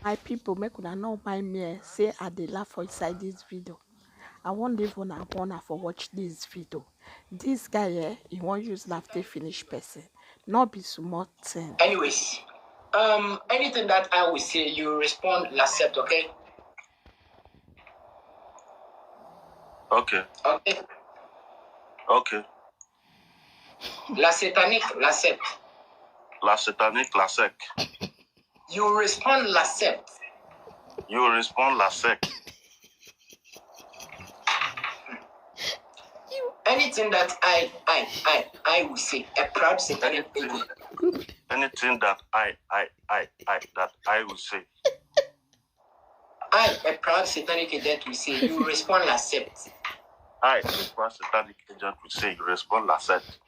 My people, make una know my me say I dey laugh for inside this video. I won't leave una wanna for watch this video. This guy he won't use laugh to finish person. Not be small thing. Anyways, anything that I will say, you respond l'accept, okay? Okay. Okay. Okay. La satanique, l'accept. La satanique, la sec. You respond l'accept. You respond la sec. Anything that I will say, a proud satanic agent. Anything that I will say. I, a proud satanic agent, will say, you respond l'accept. I, a proud satanic agent, will say, you respond l'accept.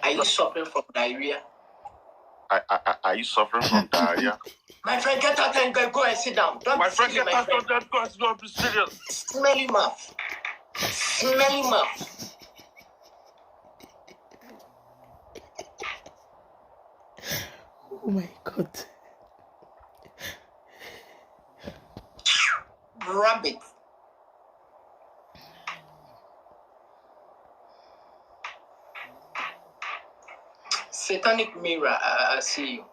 Are you suffering from diarrhea? Are you suffering from diarrhea? My friend, get out and go and sit down. Don't My be friend, silly, get out of that class. Don't be serious. Smelly mouth. Smelly mouth. Oh my God. Rabbit. Satanic mirror, I see you.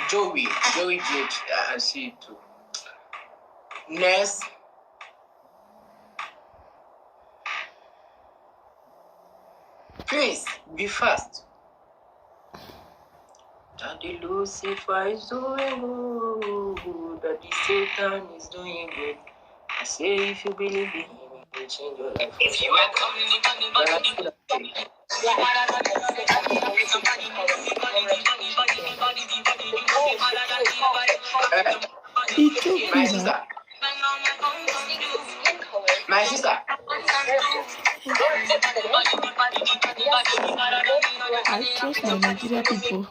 Joey Glitch, I see you too. Ness. Please, be fast. Daddy Lucifer is doing good. Daddy Satan is doing good. I say if you believe in him, he will change your life. If you are coming, my sister. My sister. I trust my Nigeria people.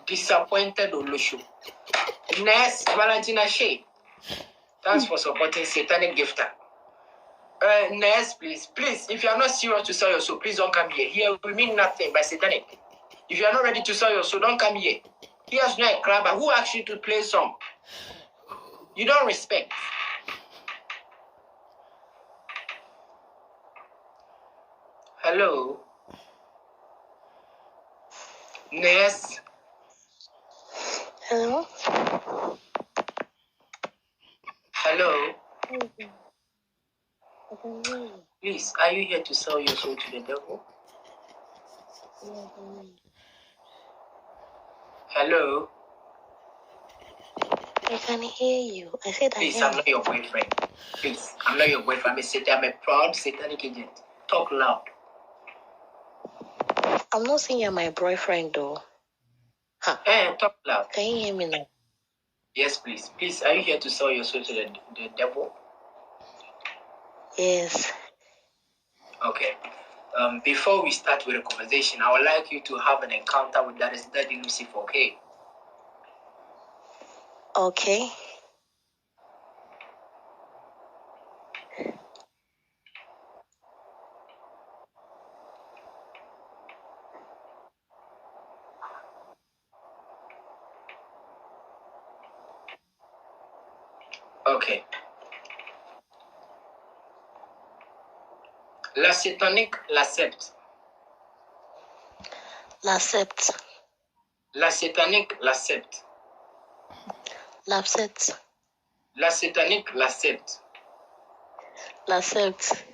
Disappointed Olushu. Next, Valentina Shea. Thanks for supporting Satanic Gifter. Next, please, if you are not serious to sell your soul, please don't come here. Here we mean nothing by Satanic. If you are not ready to sell your soul, don't come here. Here's no a crabber who asked you to play some. You don't respect. Hello. Ness. Hello? Hello. Okay. I can hear you. Please, are you here to sell your soul to the devil? Yeah, I can hear you. Hello. I can hear you. I said Please, I I'm not your boyfriend. Please, I'm not your boyfriend. I'm a proud satanic agent. Talk loud. I'm not saying you're my boyfriend though. Huh. Talk loud. Can you hear me now? Yes, please. Please, are you here to sell your soul to the devil? Yes. Okay. Before we start with the conversation, I would like you to have an encounter with that is Daddy Lucifer, okay? Okay. Okay. La satanique l'accepte. L'accept. La satanique l'accepte. L'accept. La satanique l'accepte. L'accept.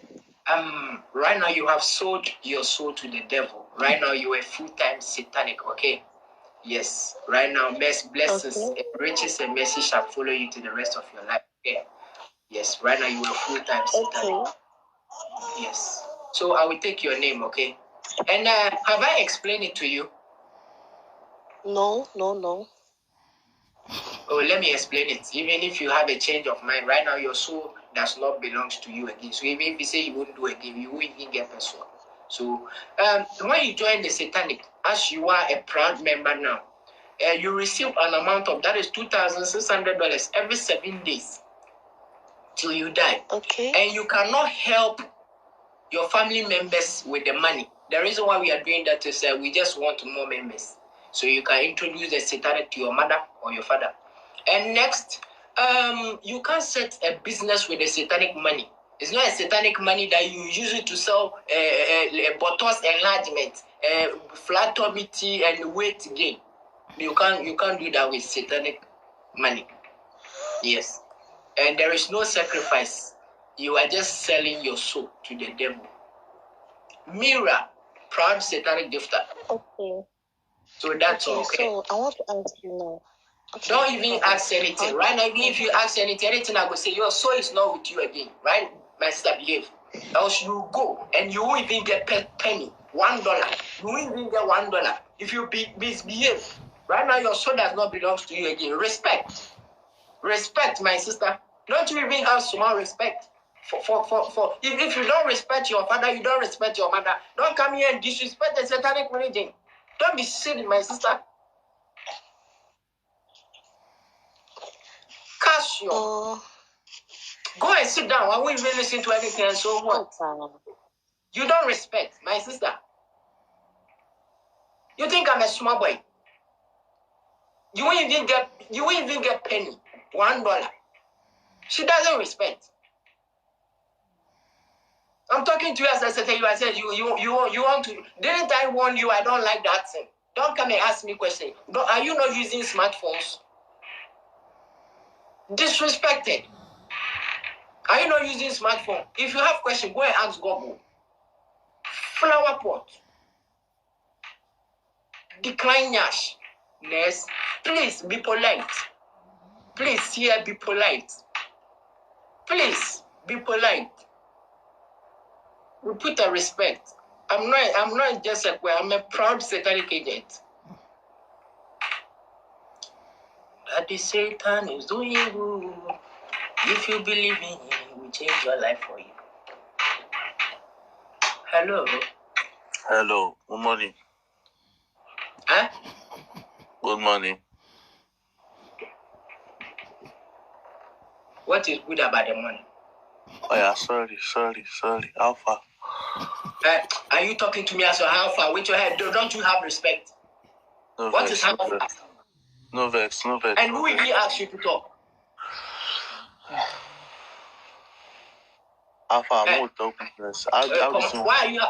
Right now you have sold your soul to the devil. Right now you are full-time satanic, okay? Yes. Right now, blessings, Okay. riches, and mercy shall follow you to the rest of your life. Okay? Yes. Right now you are full-time satanic. Okay. Yes. So I will take your name, okay? And have I explained it to you? No. Oh, let me explain it. Even if you have a change of mind, right now your soul does not belong to you again. So even if you say you won't do again, you won't even get personal. So when you join the satanic, as you are a proud member now, you receive an amount of that is $2,600 every 7 days till you die. Okay. And you cannot help your family members with the money. The reason why we are doing that is we just want more members. So you can introduce the satanic to your mother or your father. And next, you can set a business with the satanic money. It's not a satanic money that you use it to sell botox enlargement, flat tummy tea, and weight gain. You can't do that with satanic money. Yes. And there is no sacrifice. You are just selling your soul to the devil. Mira, proud satanic gifter. Okay. So that's okay. okay. So I want to ask you now. Okay. Don't even ask anything. Right now, even if you ask anything I will say your soul is not with you again. Right? My sister, behave. Else you go and you won't even get penny. $1. You won't even get $1. If you misbehave. Right now, your soul does not belong to you again. Respect. Respect, my sister. Don't you even have small respect? If you don't respect your father, you don't respect your mother. Don't come here and disrespect the satanic religion. Don't be silly, my sister. Cash your. Go and sit down. I won't even listen to anything. And so what? You don't respect, my sister. You think I'm a small boy? You won't even get penny. $1. She doesn't respect. I'm talking to you as I said. I said you want to. Didn't I warn you? I don't like that thing. Don't come and ask me questions. Are you not using smartphones? Disrespected. Are you not using smartphone? If you have questions, go and ask Google. Flower pot. Decline Yash. Yes. Please be polite. Please here be polite. Please be polite. We put a respect. I'm not just a queer, I'm a proud satanic agent. That the Satan is doing good. If you believe in him, he will change your life for you. Hello. Hello. Good morning. Huh? Good morning. What is good about the money? Oh yeah, sorry. Alpha. Are you talking to me as a alpha? With your head, don't you have respect? No What vex, is alpha? No vex. And who will ask you to talk? Alpha, I'm with talk business. Why are you?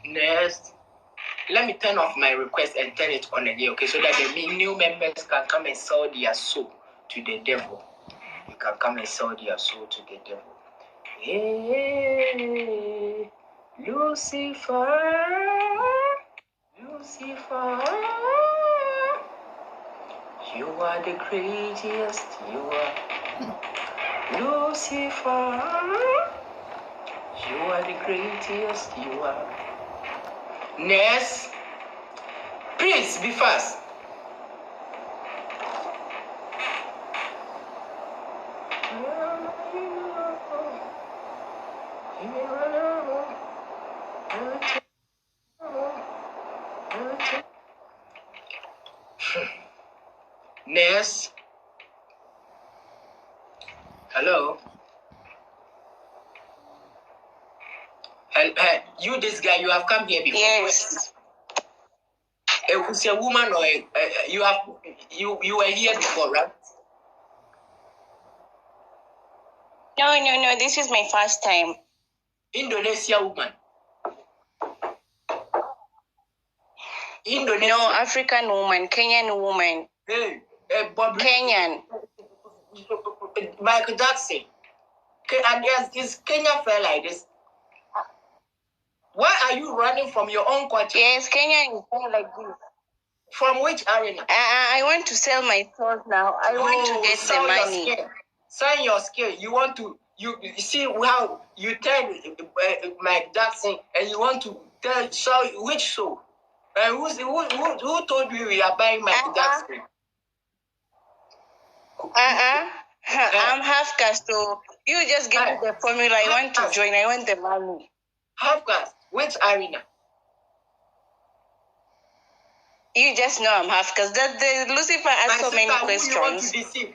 Next, let me turn off my request and turn it on again, okay? So that the new members can come and sell their soul to the devil. You can come and sell their soul to the devil. Hey, Lucifer, you are the greatest. You are Lucifer. You are the greatest. You are. Next, please be fast. Next. Hello. You, this guy, you have come here before. Yes. It's a woman or you were here before, right? No. This is my first time. Indonesia woman. Indonesia. No, African woman, Kenyan woman. Hey, Bob. Kenyan. Michael Jackson. And is Kenya fair like this? Why are you running from your own country? Yes, Kenya is fair like this. From which arena? I want to sell my soul now. I want to get the money. Sign your skill. You want to you see how you tell Mike Jackson and you want to So which show? Who told you we are buying Michael Jackson? I'm half caste, so you just give me the formula. I want to join. I want the money. Half caste. Which arena? You just know I'm half caste. That the Lucifer asked so many questions. Who you want to deceive?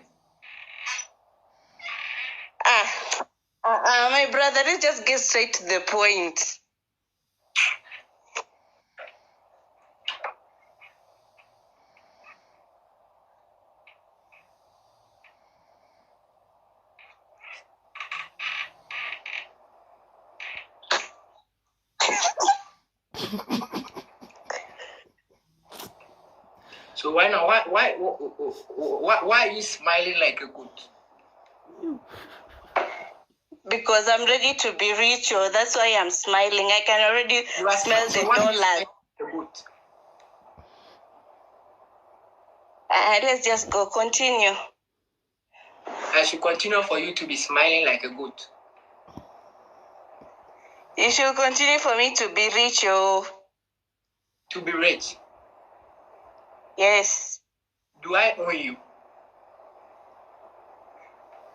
My brother, let's just get straight to the point. So why now? Why are you smiling like a goat? Because I'm ready to be rich, or that's why I'm smiling. I can already smell the dollars. Let's just go. Continue. I should continue for you to be smiling like a goat. You should continue for me to be rich, oh. To be rich? Yes. Do I owe you?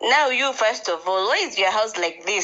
Now you, first of all, why is your house like this?